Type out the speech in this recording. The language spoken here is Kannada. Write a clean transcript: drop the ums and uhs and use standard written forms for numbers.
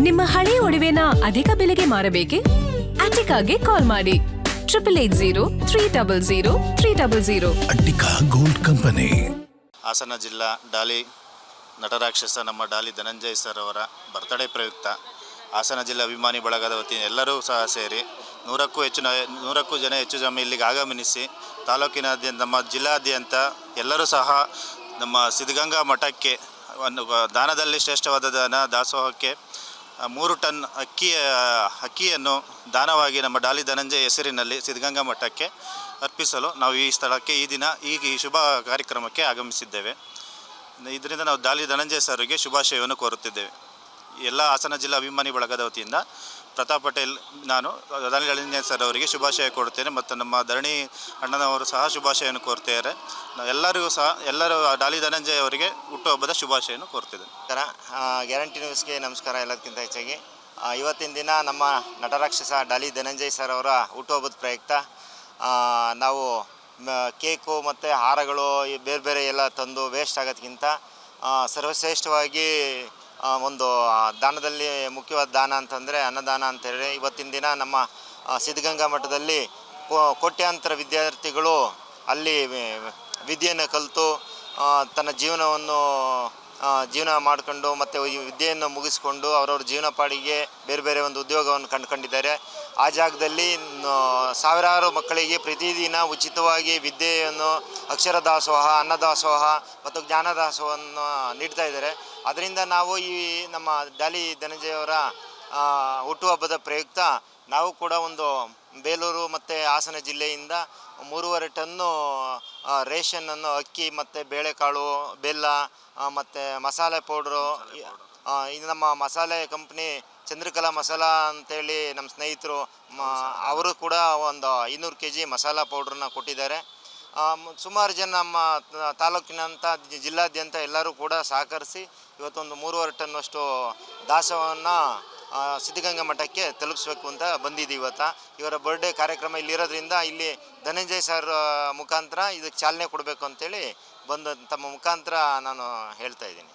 ನಿಮ್ಮ ಹಳೆಯ ಒಡವೆನ ಅಧಿಕ ಬೆಲೆಗೆ ಮಾರಬೇಕೆ? ಅಟಿಕಾಗೆ ಕಾಲ್ ಮಾಡಿ 8880 ಅಟ್ಟಿಕಾ ಗೋಲ್ಡ್ ಕಂಪನಿ. ಹಾಸನ ಜಿಲ್ಲಾ ಡಾಲಿ ನಟರಾಕ್ಷಸ ನಮ್ಮ ಡಾಲಿ ಧನಂಜಯ್ ಸರ್ ಅವರ ಬರ್ತ್ಡೇ ಪ್ರಯುಕ್ತ ಹಾಸನ ಜಿಲ್ಲಾ ಅಭಿಮಾನಿ ಬಳಗದ ವತಿಯಿಂದ ಎಲ್ಲರೂ ಸಹ ಸೇರಿ 100ಕ್ಕೂ ಹೆಚ್ಚು ಜನ ಇಲ್ಲಿಗೆ ಆಗಮನಿಸಿ ತಾಲೂಕಿನಾದ್ಯಂತ ನಮ್ಮ ಜಿಲ್ಲಾದ್ಯಂತ ಎಲ್ಲರೂ ಸಹ ನಮ್ಮ ಸಿದ್ಧಗಂಗಾ ಮಠಕ್ಕೆ ದಾನದಲ್ಲಿ ಶ್ರೇಷ್ಠವಾದ ದಾನ ದಾಸೋಹಕ್ಕೆ 3 ಟನ್ ಅಕ್ಕಿಯನ್ನು ದಾನವಾಗಿ ನಮ್ಮ ಡಾಲಿ ಧನಂಜಯ್ ಹೆಸರಿನಲ್ಲಿ ಸಿದ್ಧಗಂಗಾ ಮಠಕ್ಕೆ ಅರ್ಪಿಸಲು ನಾವು ಈ ಸ್ಥಳಕ್ಕೆ ಈ ಶುಭ ಕಾರ್ಯಕ್ರಮಕ್ಕೆ ಆಗಮಿಸಿದ್ದೇವೆ. ಇದರಿಂದ ನಾವು ಡಾಲಿ ಧನಂಜಯ್ ಸರ್ಗೆ ಶುಭಾಶಯವನ್ನು ಕೋರುತ್ತಿದ್ದೇವೆ. ಎಲ್ಲ ಹಾಸನ ಜಿಲ್ಲಾ ಅಭಿಮಾನಿ ಬಳಗದ ವತಿಯಿಂದ ಪ್ರತಾಪ್ ಪಟೇಲ್ ನಾನು ಡಾಲಿ ಧನಂಜಯ್ ಸರ್ ಅವರಿಗೆ ಶುಭಾಶಯ ಕೊಡುತ್ತೇನೆ ಮತ್ತು ನಮ್ಮ ಧರಣಿ ಅಣ್ಣನವರು ಸಹ ಶುಭಾಶಯವನ್ನು ಕೋರ್ತೇವೆ. ಎಲ್ಲರಿಗೂ ಸಹ ಎಲ್ಲರೂ ಡಾಲಿ ಧನಂಜಯ್ ಅವರಿಗೆ ಹುಟ್ಟುಹಬ್ಬದ ಶುಭಾಶಯವನ್ನು ಕೋರ್ತಿದ್ದೇನೆ. ಗ್ಯಾರಂಟಿ ನ್ಯೂಸ್ಗೆ ನಮಸ್ಕಾರ. ಎಲ್ಲಕ್ಕಿಂತ ಹೆಚ್ಚಾಗಿ ಇವತ್ತಿನ ದಿನ ನಮ್ಮ ನಟರಾಕ್ಷಸ ಡಾಲಿ ಧನಂಜಯ್ ಸರ್ ಅವರ ಹುಟ್ಟುಹಬ್ಬದ ಪ್ರಯುಕ್ತ ನಾವು ಕೇಕು ಮತ್ತು ಹಾರಗಳು ಬೇರೆ ಬೇರೆ ಎಲ್ಲ ತಂದು ವೇಸ್ಟ್ ಆಗೋದಕ್ಕಿಂತ ಸರ್ವಶ್ರೇಷ್ಠವಾಗಿ ಒಂದು ದಾನದಲ್ಲಿ ಮುಖ್ಯವಾದ ದಾನ ಅಂತಂದರೆ ಅನ್ನದಾನ ಅಂತೇಳಿ ಇವತ್ತಿನ ದಿನ ನಮ್ಮ ಸಿದ್ಧಗಂಗಾ ಮಠದಲ್ಲಿ ಕೋಟ್ಯಾಂತರ ವಿದ್ಯಾರ್ಥಿಗಳು ಅಲ್ಲಿ ವಿದ್ಯೆಯನ್ನು ಕಲಿತು ತನ್ನ ಜೀವನ ಮಾಡಿಕೊಂಡು ಮತ್ತು ಈ ವಿದ್ಯೆಯನ್ನು ಮುಗಿಸ್ಕೊಂಡು ಅವರವ್ರ ಜೀವನ ಪಾಡಿಗೆ ಬೇರೆ ಬೇರೆ ಒಂದು ಉದ್ಯೋಗವನ್ನು ಕಂಡುಕೊಂಡಿದ್ದಾರೆ. ಆ ಜಾಗದಲ್ಲಿ ಸಾವಿರಾರು ಮಕ್ಕಳಿಗೆ ಪ್ರತಿದಿನ ಉಚಿತವಾಗಿ ವಿದ್ಯೆಯನ್ನು ಅಕ್ಷರ ದಾಸೋಹ, ಅನ್ನದಾಸೋಹ ಮತ್ತು ಜ್ಞಾನ ದಾಸೋಹವನ್ನು ನೀಡ್ತಾ ಇದ್ದಾರೆ. ಅದರಿಂದ ನಾವು ಈ ನಮ್ಮ ಡಾಲಿ ಧನಂಜಯ್ ಅವರ ಹುಟ್ಟುಹಬ್ಬದ ಪ್ರಯುಕ್ತ ನಾವು ಕೂಡ ಒಂದು ಬೇಲೂರು ಮತ್ತು ಹಾಸನ ಜಿಲ್ಲೆಯಿಂದ 3.5 ಟನ್ನು ರೇಷನ್ನನ್ನು ಅಕ್ಕಿ ಮತ್ತು ಬೇಳೆಕಾಳು, ಬೆಲ್ಲ ಮತ್ತು ಮಸಾಲೆ ಪೌಡ್ರು, ಇದು ನಮ್ಮ ಮಸಾಲೆ ಕಂಪ್ನಿ ಚಂದ್ರಕಲಾ ಮಸಾಲ ಅಂತೇಳಿ ನಮ್ಮ ಸ್ನೇಹಿತರು ಅವರು ಕೂಡ ಒಂದು 500 kg ಮಸಾಲ ಪೌಡ್ರನ್ನ ಕೊಟ್ಟಿದ್ದಾರೆ. ಸುಮಾರು ಜನ ನಮ್ಮ ತಾಲೂಕಿನಂಥ ಜಿಲ್ಲಾದ್ಯಂತ ಎಲ್ಲರೂ ಕೂಡ ಸಹಕರಿಸಿ ಇವತ್ತೊಂದು 3.5 ಟನ್ನಷ್ಟು ದಾಸವನ್ನು ಸಿದ್ಧಗಂಗಾ ಮಠಕ್ಕೆ ತಲುಪಿಸ್ಬೇಕು ಅಂತ ಬಂದಿದ್ದೀವಿ. ಇವರ ಬರ್ಡೇ ಕಾರ್ಯಕ್ರಮ ಇಲ್ಲಿರೋದ್ರಿಂದ ಇಲ್ಲಿ ಧನಂಜಯ್ ಸರ್ ಮುಖಾಂತರ ಇದಕ್ಕೆ ಚಾಲನೆ ಕೊಡಬೇಕು ಅಂತೇಳಿ ತಮ್ಮ ಮುಖಾಂತರ ನಾನು ಹೇಳ್ತಾ ಇದ್ದೀನಿ.